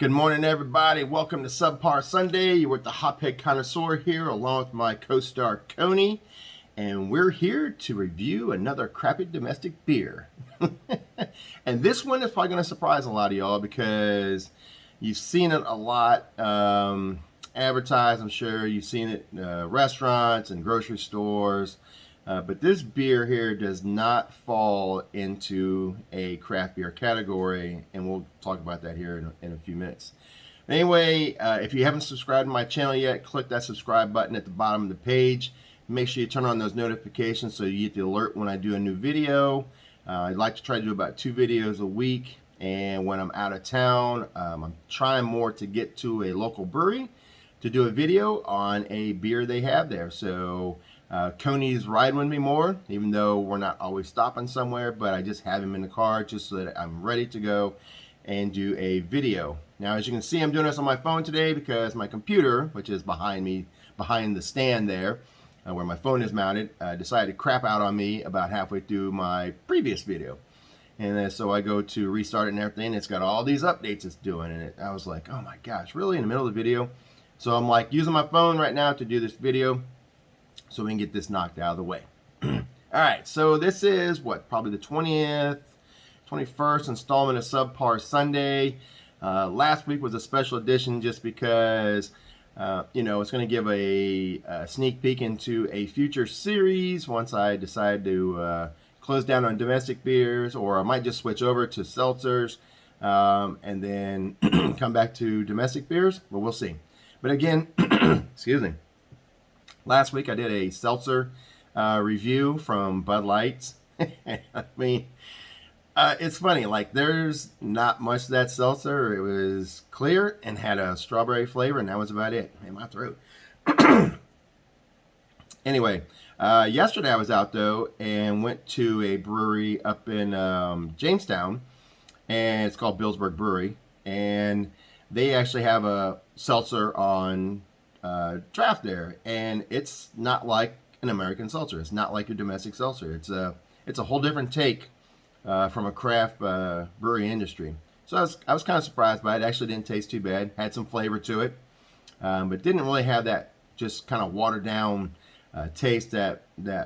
Good morning, everybody. Welcome to Subpar Sunday. You're with the Hophead Connisaur here, along with my co-star Coney, and we're here to review another crappy domestic beer. And this one is probably going to surprise a lot of y'all because you've seen it a lot advertised. I'm sure you've seen it in restaurants and grocery stores. But this beer here does not fall into a craft beer category, and we'll talk about that here in a few minutes. Anyway, if you haven't subscribed to my channel yet, click that subscribe button at the bottom of the page. Make sure you turn on those notifications so you get the alert when I do a new video. I'd like to try to do about 2 videos a week, and when I'm out of town, I'm trying more to get to a local brewery to do a video on a beer they have there. So Coney's riding with me more, even though we're not always stopping somewhere, but I just have him in the car just so that I'm ready to go and do a video. Now, as you can see, I'm doing this on my phone today because my computer, which is behind me, behind the stand there, where my phone is mounted, decided to crap out on me about halfway through my previous video. And then, so I go to restart it and everything, it's got all these updates it's doing, and I was like, oh my gosh, really, in the middle of the video? So I'm like using my phone right now to do this video, so we can get this knocked out of the way. Alright, so this is what, probably the 21st installment of Subpar Sunday. Last week was a special edition just because, you know, it's going to give a sneak peek into a future series once I decide to close down on domestic beers, or I might just switch over to seltzers and then come back to domestic beers. Well, we'll see. But again, excuse me. Last week I did a seltzer review from Bud Light. I mean, it's funny, like there's not much of that seltzer. It was clear and had a strawberry flavor, and that was about it. Man, my throat. Anyway, yesterday I was out though and went to a brewery up in Jamestown, and it's called Billsburg Brewery, and they actually have a seltzer on draft there, and it's not like an American seltzer. It's not like your domestic seltzer. It's a whole different take from a craft brewery industry. So I was kind of surprised by it. It actually didn't taste too bad. Had some flavor to it, but didn't really have that just kind of watered down taste that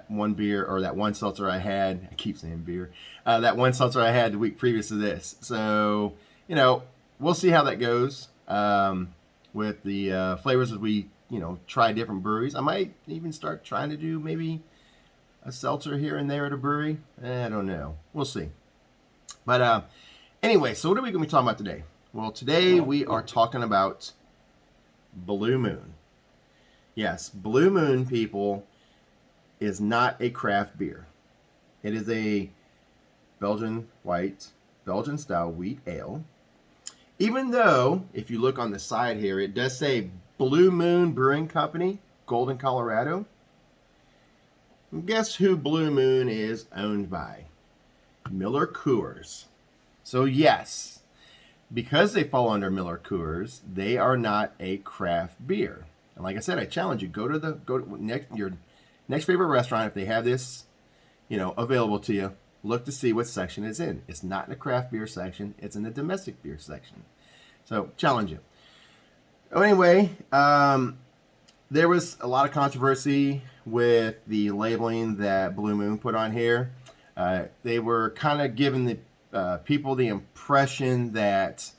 one beer, or that one seltzer I had. I keep saying beer. That one seltzer I had the week previous to this. So, you know, we'll see how that goes. With the flavors as we, you know, try different breweries. I might even start trying to do maybe a seltzer here and there at a brewery. I don't know. We'll see. But anyway, so what are we going to be talking about today? Well, today we are talking about Blue Moon. Yes, Blue Moon, people, is not a craft beer. It is a Belgian style wheat ale. Even though, if you look on the side here, it does say Blue Moon Brewing Company, Golden, Colorado. Guess who Blue Moon is owned by? MillerCoors. So yes, because they fall under MillerCoors, they are not a craft beer. And like I said, I challenge you, go to your next favorite restaurant if they have this, you know, available to you. Look to see what section it's in. It's not in the craft beer section. It's in the domestic beer section. So, challenge you. Anyway, there was a lot of controversy with the labeling that Blue Moon put on here. They were kind of giving the people the impression that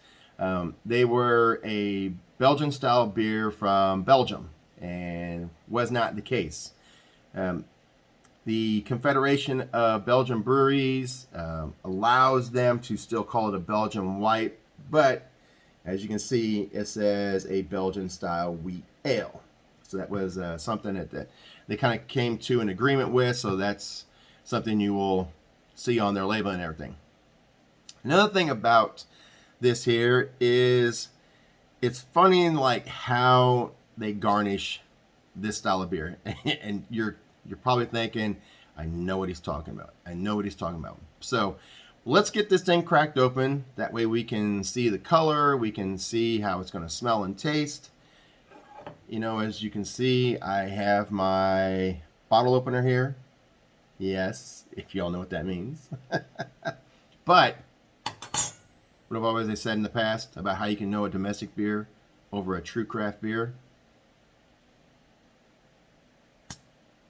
they were a Belgian-style beer from Belgium, and was not the case. The Confederation of Belgian Breweries allows them to still call it a Belgian white, but as you can see, it says a Belgian-style wheat ale. So that was something that they kind of came to an agreement with, so that's something you will see on their label and everything. Another thing about this here is it's funny in like how they garnish this style of beer. And you're probably thinking, I know what he's talking about. I know what he's talking about. So let's get this thing cracked open. That way we can see the color. We can see how it's going to smell and taste. You know, as you can see, I have my bottle opener here. Yes, if y'all know what that means. But What have always said in the past about how you can know a domestic beer over a true craft beer?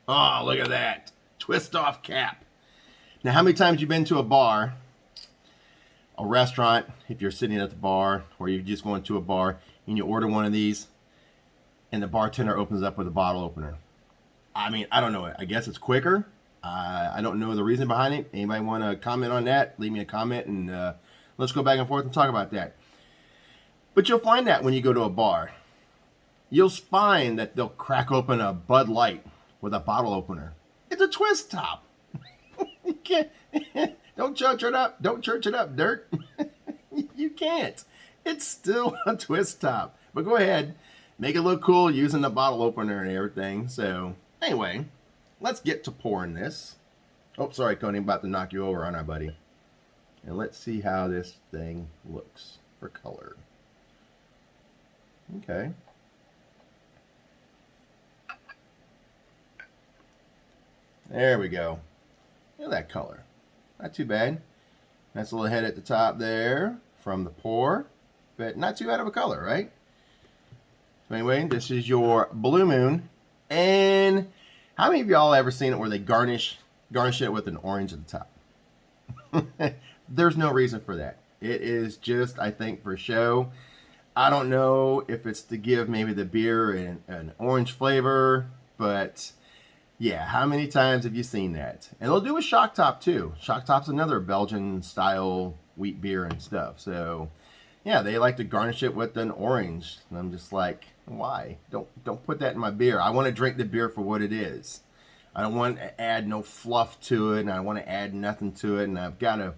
Oh, look at that. Twist off cap. Now, how many times you've been to a bar, a restaurant, if you're sitting at the bar, or you're just going to a bar, and you order one of these, and the bartender opens up with a bottle opener? I mean, I don't know. I guess it's quicker. I don't know the reason behind it. Anybody want to comment on that? Leave me a comment, and let's go back and forth and talk about that. But you'll find that when you go to a bar. You'll find that they'll crack open a Bud Light with a bottle opener. It's a twist top. You can't. Don't church it up. Don't church it up, dirt. You can't. It's still a twist top. But go ahead. Make it look cool using the bottle opener and everything. So, anyway, let's get to pouring this. Oh, sorry, Coney. I'm about to knock you over, aren't I, buddy? And let's see how this thing looks for color. Okay. There we go. Look at that color. Not too bad. Nice little head at the top there from the pour. But not too bad of a color, right? So anyway, this is your Blue Moon. And how many of y'all ever seen it where they garnish it with an orange at the top? There's no reason for that. It is just, I think, for show. I don't know if it's to give maybe the beer an orange flavor, but yeah, how many times have you seen that? And they'll do a shock top too. Shock top's another Belgian style wheat beer and stuff. So yeah, they like to garnish it with an orange. And I'm just like, why? Don't put that in my beer. I want to drink the beer for what it is. I don't want to add no fluff to it, and I want to add nothing to it. And I've got a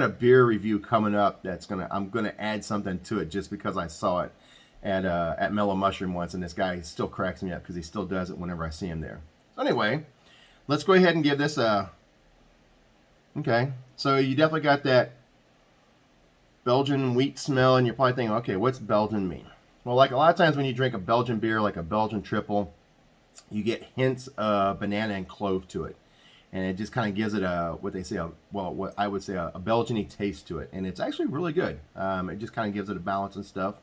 beer review coming up I'm gonna add something to it just because I saw it at Mellow Mushroom once, and this guy still cracks me up because he still does it whenever I see him there. So anyway, let's go ahead and give this a. Okay, so you definitely got that Belgian wheat smell, and you're probably thinking, okay, what's Belgian mean? Well, like a lot of times when you drink a Belgian beer, like a Belgian triple, you get hints of banana and clove to it. And it just kind of gives it what I would say a Belgian-y taste to it. And it's actually really good. It just kind of gives it a balance and stuff.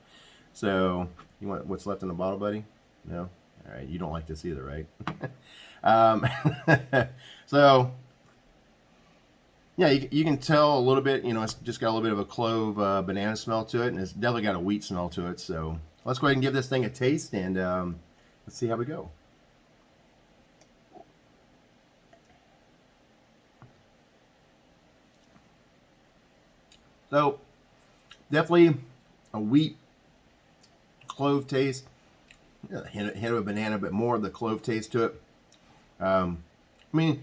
So, you want what's left in the bottle, buddy? No? All right, you don't like this either, right? So, yeah, you can tell a little bit, it's just got a little bit of a clove banana smell to it. And it's definitely got a wheat smell to it. So, let's go ahead and give this thing a taste, and let's see how we go. So, definitely a wheat clove taste. A hint of a banana, but more of the clove taste to it. I mean,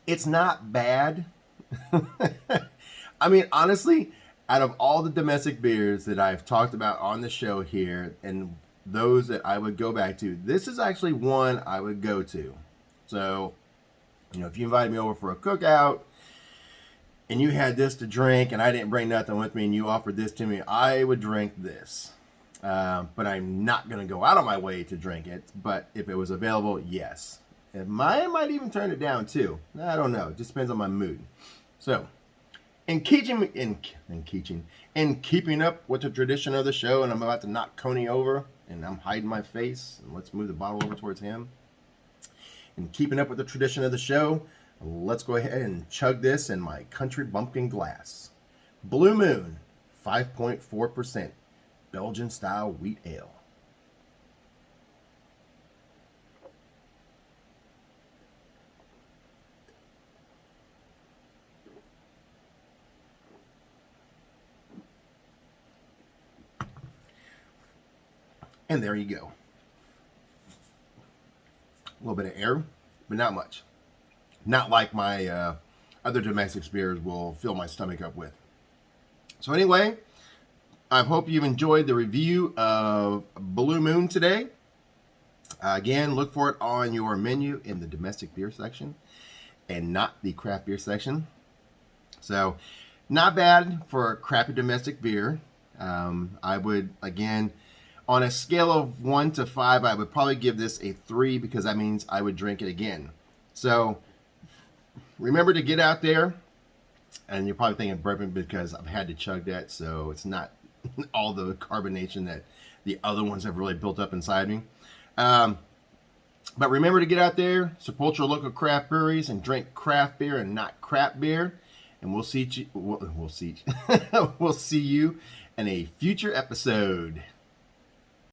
it's not bad. I mean, honestly, out of all the domestic beers that I've talked about on the show here, and those that I would go back to, this is actually one I would go to. So, if you invited me over for a cookout, and you had this to drink, and I didn't bring nothing with me, and you offered this to me, I would drink this. But I'm not going to go out of my way to drink it. But if it was available, yes. I might even turn it down, too. I don't know. It just depends on my mood. So, in keeping up with the tradition of the show, and I'm about to knock Coney over, and I'm hiding my face, and let's move the bottle over towards him. In keeping up with the tradition of the show, let's go ahead and chug this in my country bumpkin glass. Blue Moon, 5.4%, Belgian style wheat ale. And there you go. A little bit of air, but not much. Not like my other domestic beers will fill my stomach up with. So anyway, I hope you've enjoyed the review of Blue Moon today. Again, look for it on your menu in the domestic beer section and not the craft beer section. So, not bad for a crappy domestic beer. I would, again, on a scale of 1 to 5, I would probably give this a 3 because that means I would drink it again. So, remember to get out there And you're probably thinking bourbon because I've had to chug that, so it's not all the carbonation that the other ones have really built up inside me. But remember to get out there, support your local craft breweries, and drink craft beer and not crap beer. And we'll see you in a future episode.